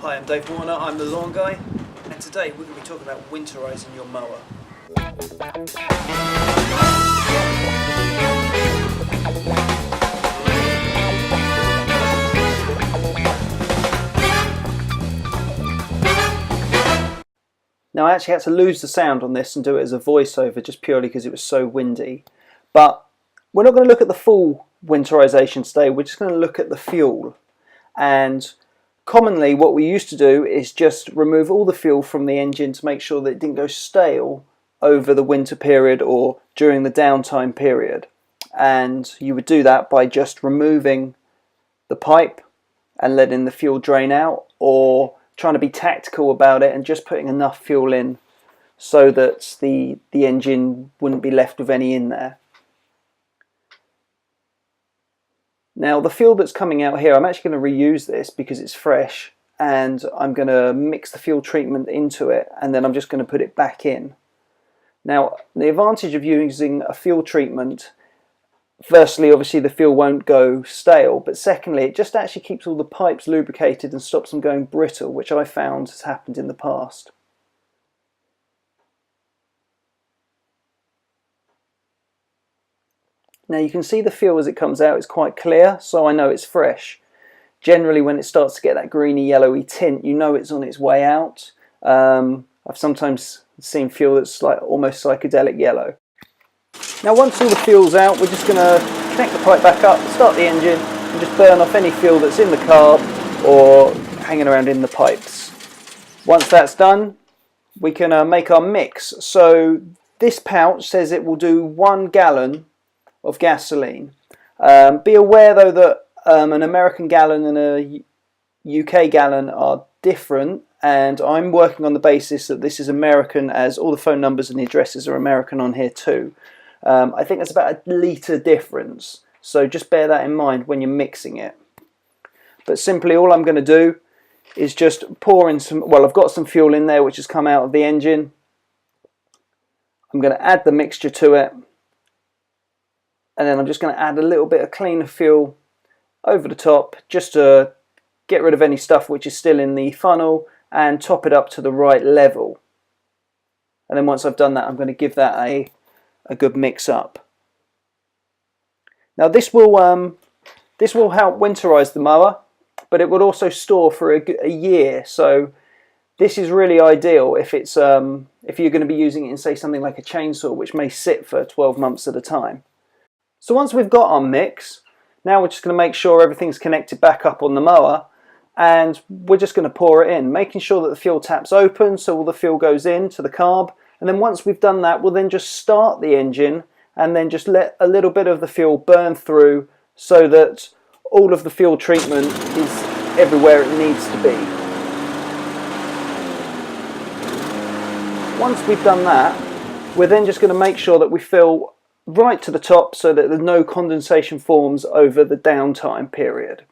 Hi, I'm Dave Warner, I'm the lawn guy, and today we're going to be talking about winterising your mower. Now I actually had to lose the sound on this and do it as a voiceover just purely because it was so windy. But we're not going to look at the full winterisation today, we're just going to look at the fuel. And commonly what we used to do is just remove all the fuel from the engine to make sure that it didn't go stale over the winter period or during the downtime period. And you would do that by just removing the pipe and letting the fuel drain out, or trying to be tactical about it and just putting enough fuel in so that the engine wouldn't be left with any in there. Now the fuel that's coming out here, I'm actually going to reuse this because it's fresh, and I'm going to mix the fuel treatment into it, and then I'm just going to put it back in. Now the advantage of using a fuel treatment, firstly obviously the fuel won't go stale, but secondly it just actually keeps all the pipes lubricated and stops them going brittle, which I found has happened in the past. Now you can see the fuel as it comes out is quite clear, so I know it's fresh. Generally when it starts to get that greeny yellowy tint, you know it's on its way out. I've sometimes seen fuel that's like almost psychedelic yellow. Now once all the fuel's out, we're just going to connect the pipe back up, start the engine, and just burn off any fuel that's in the carb or hanging around in the pipes. Once that's done, we can make our mix. So this pouch says it will do 1 gallon of gasoline. Be aware though that an American gallon and a UK gallon are different, and I'm working on the basis that this is American, as all the phone numbers and the addresses are American on here too. I think there's about a litre difference, so just bear that in mind when you're mixing it. But simply all I'm going to do is just pour in some, well, I've got some fuel in there which has come out of the engine. I'm going to add the mixture to it, and then I'm just going to add a little bit of cleaner fuel over the top just to get rid of any stuff which is still in the funnel and top it up to the right level. And then once I've done that, I'm going to give that a good mix up. Now this will help winterize the mower, but it would also store for a year. So this is really ideal if it's if you're going to be using it in, say, something like a chainsaw, which may sit for 12 months at a time. So once we've got our mix, now we're just going to make sure everything's connected back up on the mower, and we're just going to pour it in, making sure that the fuel tap's open so all the fuel goes into the carb. And then once we've done that, we'll then just start the engine and then just let a little bit of the fuel burn through so that all of the fuel treatment is everywhere it needs to be. Once we've done that, we're then just going to make sure that we fill right to the top so that there's no condensation forms over the downtime period.